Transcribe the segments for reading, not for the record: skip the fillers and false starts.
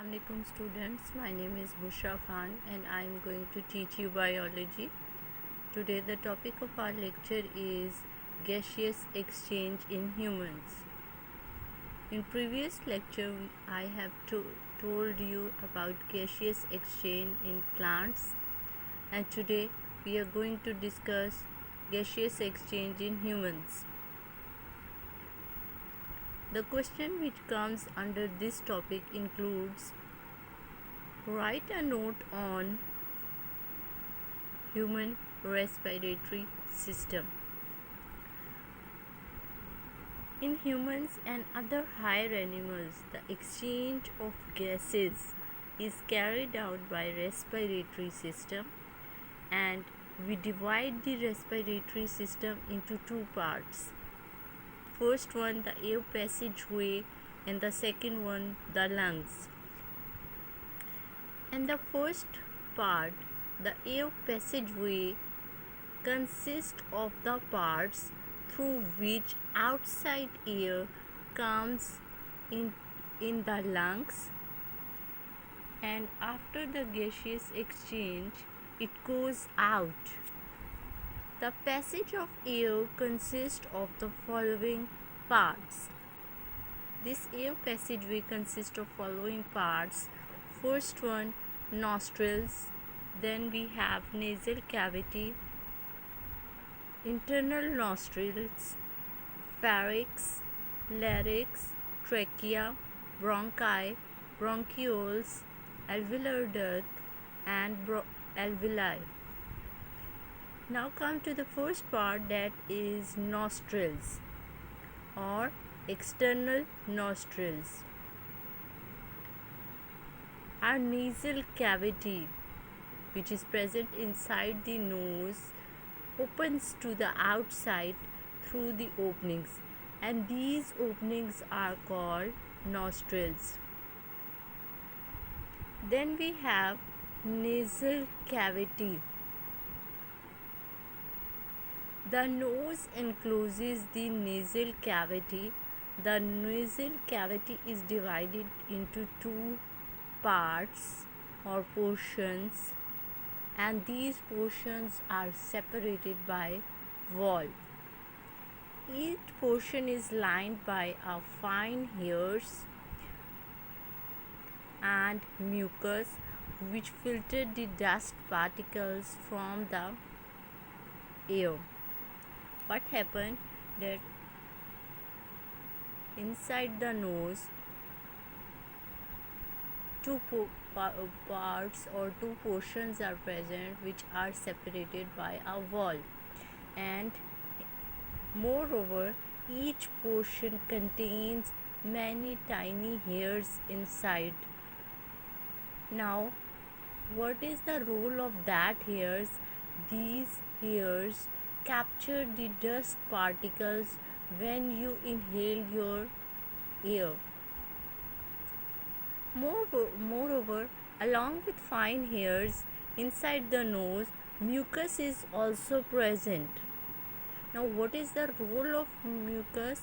Assalamualaikum students, my name is Bushra Khan and I am going to teach you biology. Today the topic of our lecture is gaseous exchange in humans. In previous lecture I have told you about gaseous exchange in plants, and today we are going to discuss gaseous exchange in humans. The question which comes under this topic includes: write a note on human respiratory system. In humans and other higher animals, the exchange of gases is carried out by respiratory system, and we divide the respiratory system into two parts. First one, the air passageway, and the second one, the lungs. And the first part, the air passageway, consists of the parts through which outside air comes in the lungs, and after the gaseous exchange it goes out. The passage of air consists of the following parts. This air passageway consists of following parts. First one, nostrils, then we have nasal cavity, internal nostrils, pharynx, larynx, trachea, bronchi, bronchioles, alveolar duct, and alveoli. Now come to the first part, that is nostrils or external nostrils. Our nasal cavity, which is present inside the nose, opens to the outside through the openings, and these openings are called nostrils. Then we have nasal cavity. The nose encloses the nasal cavity. The nasal cavity is divided into two parts or portions, and these portions are separated by wall. Each portion is lined by a fine hairs and mucus, which filter the dust particles from the air. What happened that inside the nose, two parts or two portions are present which are separated by a wall, and moreover each portion contains many tiny hairs inside. Now what is the role of that hairs? These hairs capture the dust particles when you inhale your air. Moreover, along with fine hairs inside the nose, mucus is also present. Now what is the role of mucus?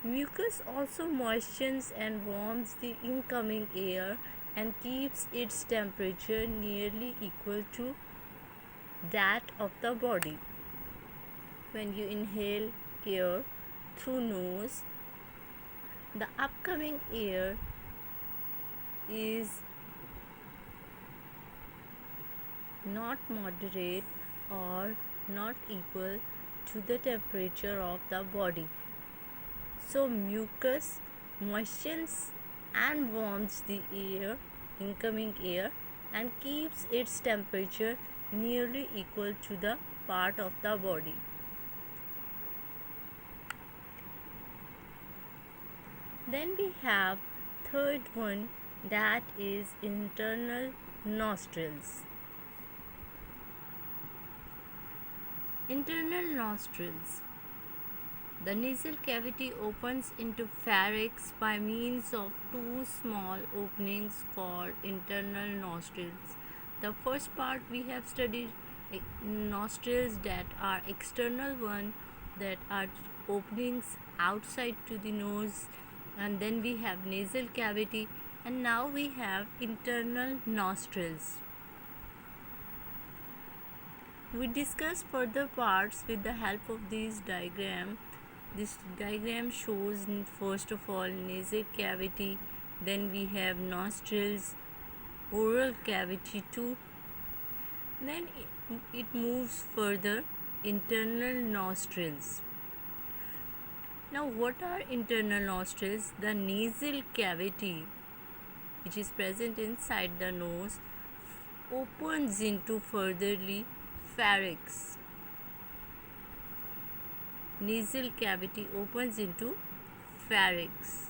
Mucus also moistens and warms the incoming air and keeps its temperature nearly equal to that of the body. When you inhale air through nose, the upcoming air is not moderate or not equal to the temperature of the body. So mucus moistens and warms the air, incoming air, and keeps its temperature nearly equal to the part of the body. Then we have third one, that is internal nostrils. Internal nostrils. The nasal cavity opens into pharynx by means of two small openings called internal nostrils. The first part we have studied nostrils that are external one, that are openings outside to the nose, and then we have nasal cavity, And now we have internal nostrils. We discuss further parts with the help of this diagram. This diagram shows first of all nasal cavity, then we have nostrils, oral cavity too, then it moves further, internal nostrils. Now what are internal nostrils? The nasal cavity, which is present inside the nose, opens into furtherly pharynx. Nasal cavity opens into pharynx.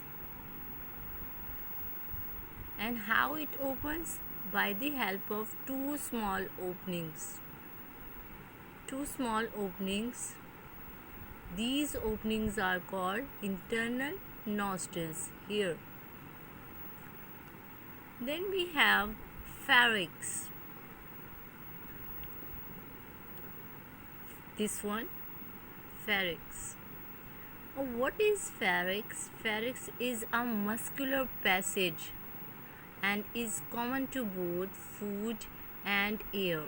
And how it opens? By the help of two small openings. Two small openings. These openings are called internal nostrils here. Then we have pharynx. This one, pharynx. What is pharynx? Pharynx is a muscular passage and is common to both food and air.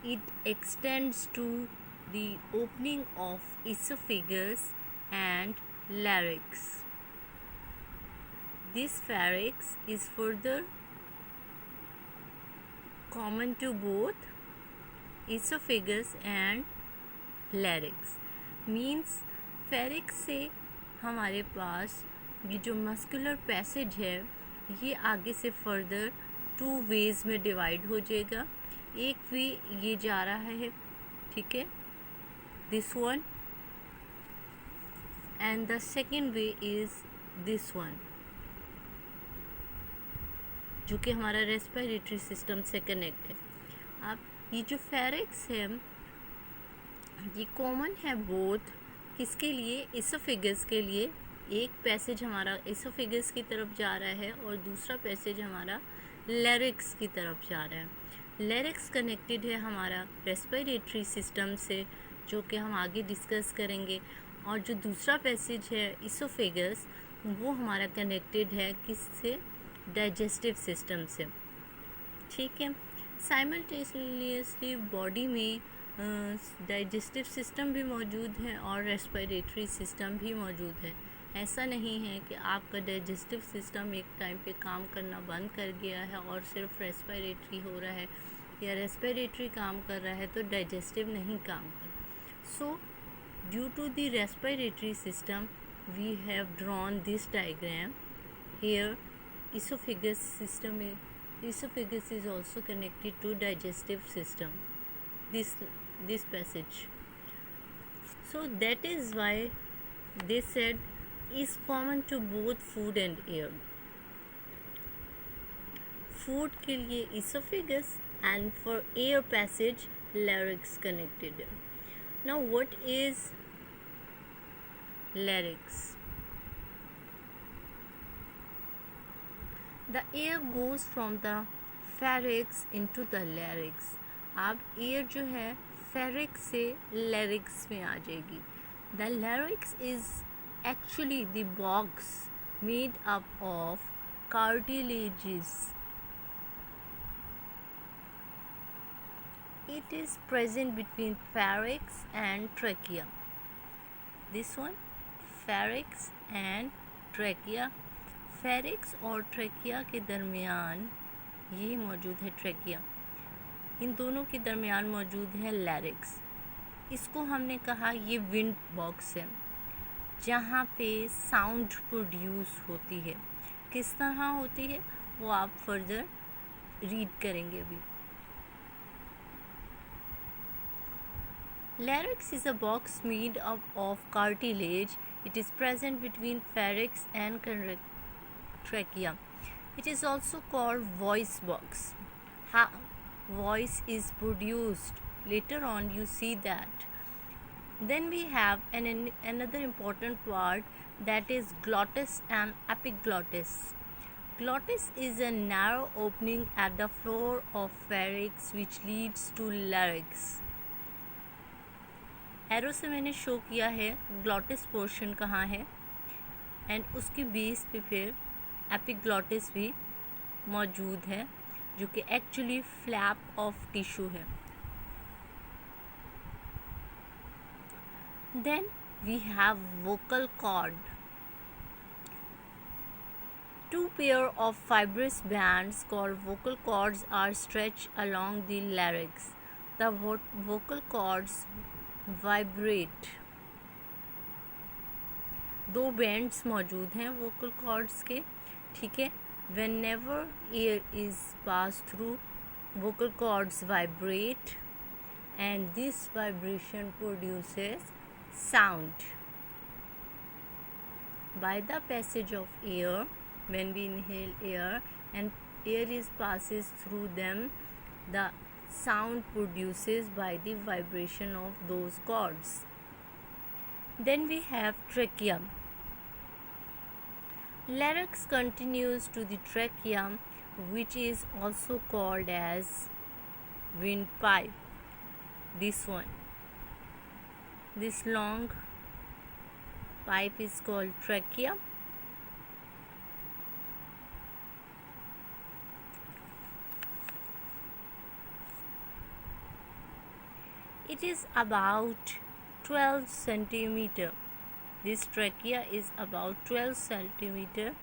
It extends to the opening of esophagus and larynx. This pharynx is further common to both esophagus and larynx. Means pharynx से हमारे पास ये जो muscular passage है ये आगे से further two ways में divide हो जाएगा. एक वे ये जा रहा है, ठीक है, this one, and the second way is this one, जो कि हमारा रेस्पिरेटरी सिस्टम से कनेक्ट है. अब ये जो फेरिक्स है ये कॉमन है बोथ किसके लिए? एसोफेगस के लिए. एक पैसेज हमारा एसोफेगस की तरफ जा रहा है और दूसरा पैसेज हमारा लैरिक्स की तरफ जा रहा है. लैरिक्स कनेक्टेड है हमारा रेस्पिरेटरी सिस्टम से, जो कि हम आगे डिस्कस करेंगे, और जो दूसरा पैसेज है एसोफेगस वो हमारा कनेक्टेड है किससे? डाइजेस्टिव सिस्टम से. ठीक है. साइमल्टेनियसली बॉडी में डाइजेस्टिव सिस्टम भी मौजूद है और रेस्पिरेटरी सिस्टम भी मौजूद है. ऐसा नहीं है कि आपका डाइजेस्टिव सिस्टम एक टाइम पे काम करना बंद कर गया है और सिर्फ रेस्पिरेटरी हो रहा है, या रेस्पिरेटरी काम कर रहा है तो डाइजेस्टिव नहीं काम कर. So due to the respiratory system we have drawn this diagram here. esophagus system esophagus is also connected to digestive system, this passage. So that is why they said is common to both food and air. Food के लिए esophagus and for air passage larynx connected. Now what is larynx? The air goes from the pharynx into the larynx. अब air जो है pharynx से larynx में आ जाएगी. The larynx is actually the box made up of cartilages. It is present between pharynx and trachea. This one, pharynx and trachea. फेरिक्स और trachea के दरमियान ये मौजूद है ट्रैकिया. इन दोनों के दरमियान मौजूद है लैरिक्स. इसको हमने कहा ये विंड बॉक्स है जहाँ पे साउंड प्रोड्यूस होती है. किस तरह होती है वो आप फर्दर रीड करेंगे अभी. Larynx is a box made up of cartilage. It is present between pharynx and trachea. It is also called voice box. How voice is produced later on, you see that. Then we have another important part, that is glottis and epiglottis. Glottis is a narrow opening at the floor of pharynx which leads to larynx. Arrow से मैंने show किया है glottis portion कहाँ है. And उसकी base पे फिर epiglottis भी मौजूद है, जो कि एक्चुअली फ्लैप ऑफ टिश्यू है. Then we have vocal cord. Two pair of fibrous bands called vocal cords are stretched along the larynx. The vocal cords vibrate. दो बैंड्स मौजूद हैं वोकल कॉर्ड्स के, ठीक है. Whenever air is passed through, vocal cords vibrate and this vibration produces sound. By the passage of air, when we inhale air and air is passes through them, the sound produces by the vibration of those cords. Then we have trachea. Larynx continues to the trachea, which is also called as windpipe. This long pipe is called trachea. It is about 12 centimeter. This trachea is about 12 centimeter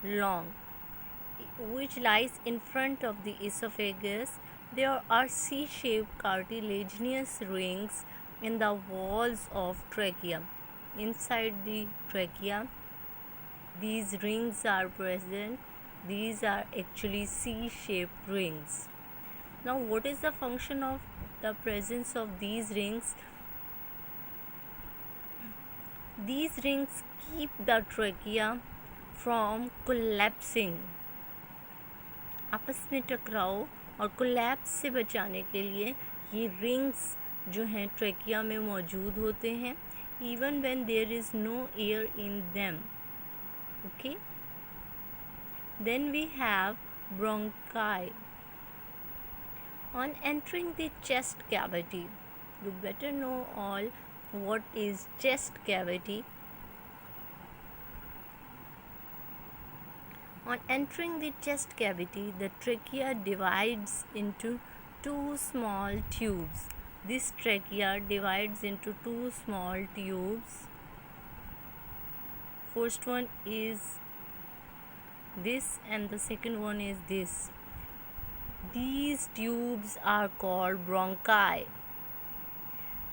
long, which lies in front of the esophagus. There are C-shaped cartilaginous rings in the walls of trachea. Inside the trachea, these rings are present. These are actually C-shaped rings. Now, what is the function of the presence of these rings? These rings keep the trachea from collapsing. आपस में टकराव और collapse से बचाने के लिए ये rings जो हैं ट्रेकिया में मौजूद होते हैं, even when there is no air in them. Okay. Then we have bronchi. On entering the chest cavity, you better know all what is chest cavity. On entering the chest cavity, the trachea divides into two small tubes. This trachea divides into two small tubes. First one is this and the second one is this. These tubes are called bronchi.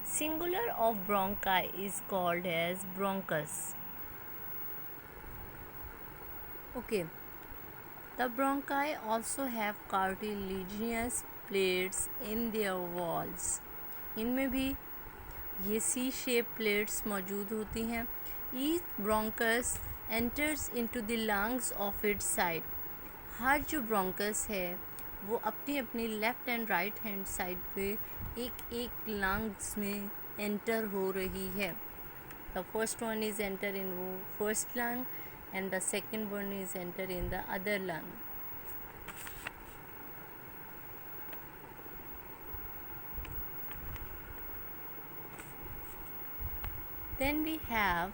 Singular of bronchi is called as bronchus. Okay. The bronchi also have cartilaginous plates in their walls. इनमें भी ये C-shaped plates मौजूद होती हैं. Each bronchus enters into the lungs of its side. हर जो bronchus है वो अपनी अपनी left and right hand side पे एक एक लंग्स में एंटर हो रही है. The first one is enter in वो first lung and the second one is enter in the other lung. Then we have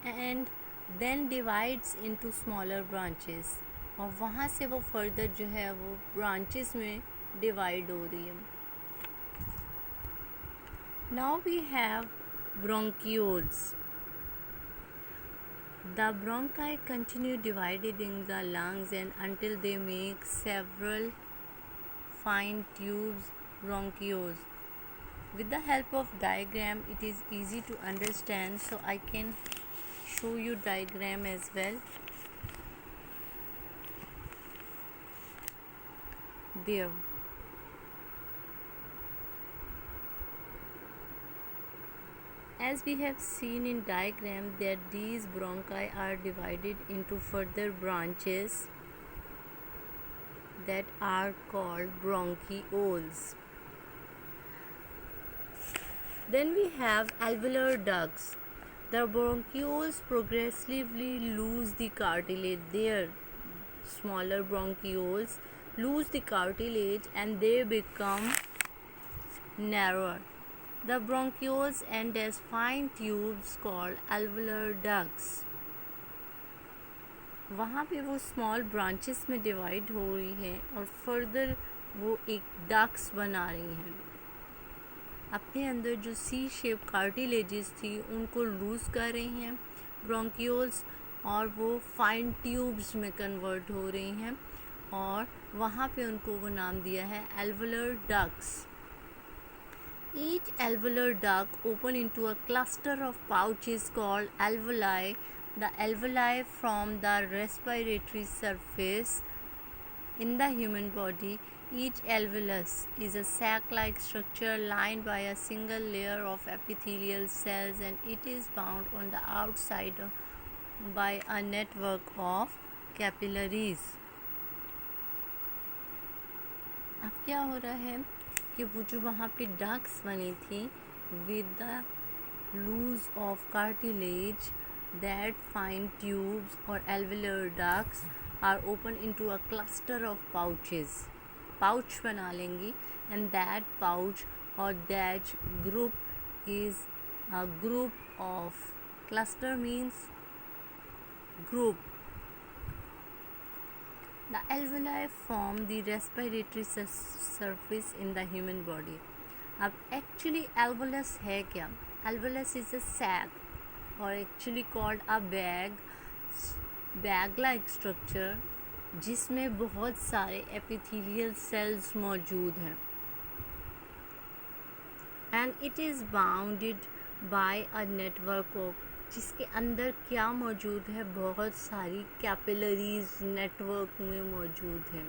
and then divides into smaller branches, और वहाँ से वो फर्दर जो है वो ब्रांचेस में डिवाइड हो रही है. Now we have bronchioles. The bronchi continue divided in the lungs and until they make several fine tubes, bronchioles. With the help of diagram, it is easy to understand, so I can show you diagram as well. There. As we have seen in diagram that these bronchi are divided into further branches that are called bronchioles. Then we have alveolar ducts. The bronchioles progressively lose the cartilage. Their smaller bronchioles lose the cartilage and they become narrower. The bronchioles end as fine tubes called alveolar ducts. वहाँ पे वो small branches में divide हो रही है और further वो एक डक्स बना रही हैं. अपने अंदर जो सी शेप कार्टिलेजेस थी उनको लूज़ कर रही हैं ब्रोंकियोल्स, और वो फाइन ट्यूब्स में कन्वर्ट हो रही हैं, और वहाँ पे उनको वो नाम दिया है alveolar ducts. Each alveolar duct open into a cluster of pouches called alveoli. The alveoli from the respiratory surface in the human body. Each alveolus is a sac-like structure lined by a single layer of epithelial cells, and it is bound on the outside by a network of capillaries. अब क्या हो रहा है कि वो जो वहाँ पे डक्स बनी थी with the loose of cartilage, that fine tubes or alveolar ducts are opened into a cluster of pouches. Pouch बना लेंगी, and that pouch or that group is a group of, cluster means group. The alveoli form the respiratory surface in the human body. अब actually alveolus है क्या? Alveolus is a sac or actually called a bag-like structure जिसमें बहुत सारे epithelial cells मौजूद हैं, and it is bounded by a network of, जिसके अंदर क्या मौजूद है, बहुत सारी कैपिलरीज नेटवर्क में मौजूद हैं.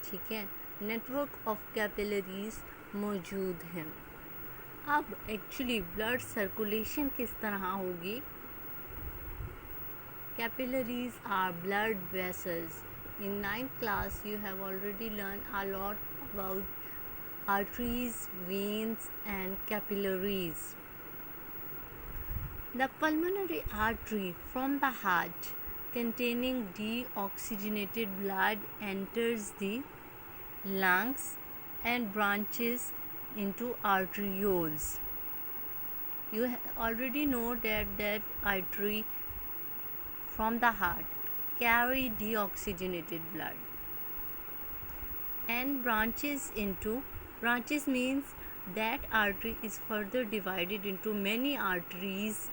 ठीक है, नेटवर्क ऑफ कैपिलरीज मौजूद हैं. अब एक्चुअली ब्लड सर्कुलेशन किस तरह होगी? Capillaries are blood vessels. In 9th class you have already learned a lot about arteries, veins and capillaries. The pulmonary artery from the heart containing deoxygenated blood enters the lungs and branches into arterioles. You already know that artery from the heart carry deoxygenated blood and branches means that artery is further divided into many arteries,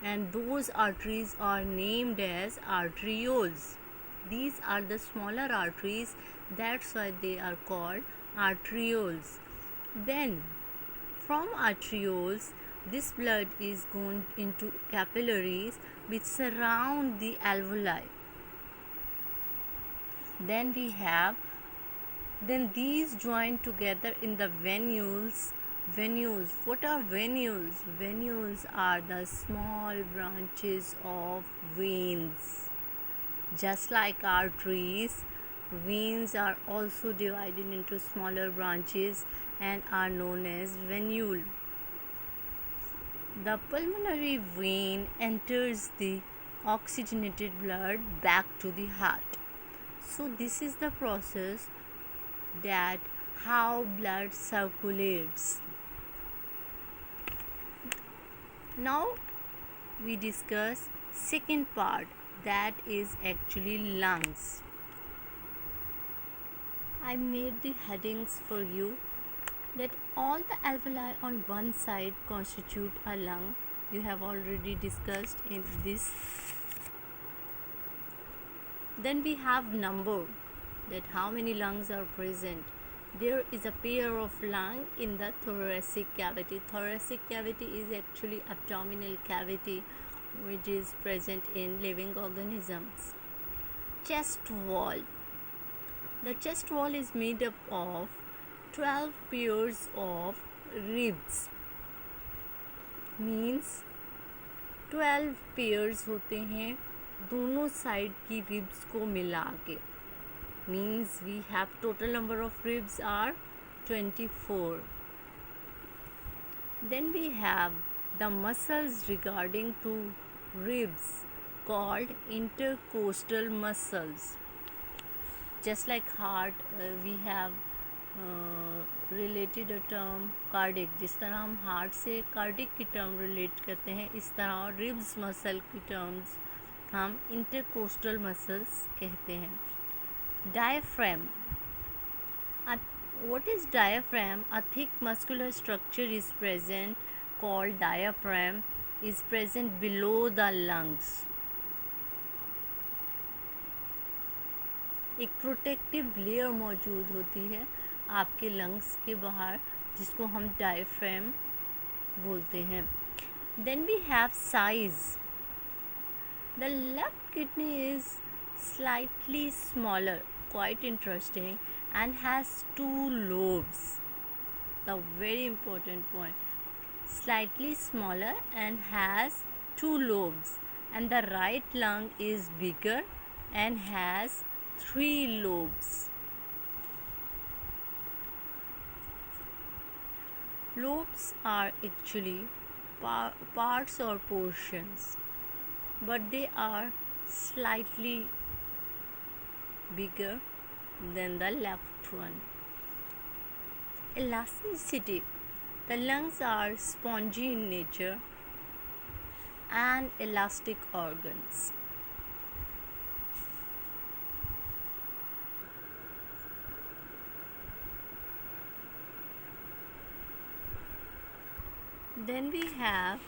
and those arteries are named as arterioles. These are the smaller arteries, that's why they are called arterioles. Then from arterioles this blood is going into capillaries which surround the alveoli. Then these join together in the venules. What are venules? Venules are the small branches of veins. Just like arteries, veins are also divided into smaller branches and are known as venule. The pulmonary vein enters the oxygenated blood back to the heart. So this is the process that how blood circulates. Now we discuss second part, that is actually lungs. I made the headings for you that all the alveoli on one side constitute a lung. You have already discussed in this. Then we have number, that how many lungs are present. There is a pair of lung in the thoracic cavity. Thoracic cavity is actually abdominal cavity which is present in living organisms. Chest wall. The chest wall is made up of 12 pairs of ribs. Means 12 pairs होते हैं दोनों side की ribs को मिला के. Means we have total number of ribs are 24. Then we have the muscles regarding to ribs called intercostal muscles. Just like heart, we have related term cardiac, जिस तरह हम हार्ट से कार्डिक की term relate करते हैं, इस तरह ribs muscle की टर्म्स हम इंटरकोस्टल मसल्स कहते हैं. Diaphragm. What is diaphragm? A thick muscular structure is present called diaphragm is present below the lungs. एक प्रोटेक्टिव लेयर मौजूद होती है आपके लंग्स के बाहर, जिसको हम डायफ्राम बोलते हैं. Then we have size. The left kidney is slightly smaller, quite interesting, and has 2 lobes. The very important point. Slightly smaller and has 2 lobes. And the right lung is bigger and has 3 lobes. Lobes are actually parts or portions, but they are slightly bigger than the left one. Elasticity. The lungs are spongy in nature and elastic organs. Then we have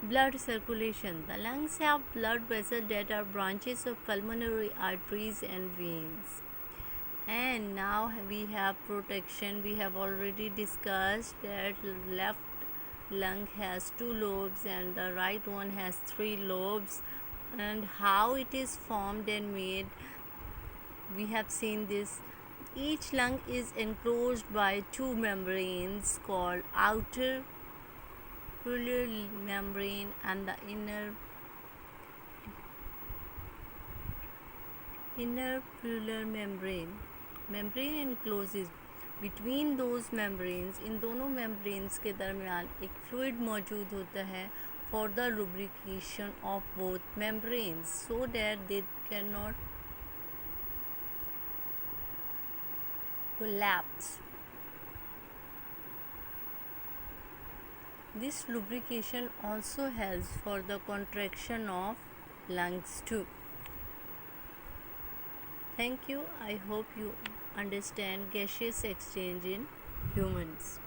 blood circulation. The lungs have blood vessels that are branches of pulmonary arteries and veins. And now we have protection. We have already discussed that left lung has 2 lobes and the right one has 3 lobes, and how it is formed and made. We have seen this. Each lung is enclosed by 2 membranes called outer pleural membrane and the inner pleural membrane. Membrane encloses between those membranes. इन दोनों membranes के दरमियान एक fluid मौजूद होता है for the lubrication of both membranes so that they cannot collapse. This lubrication also helps for the contraction of lungs too. Thank you. I hope you understand gaseous exchange in humans.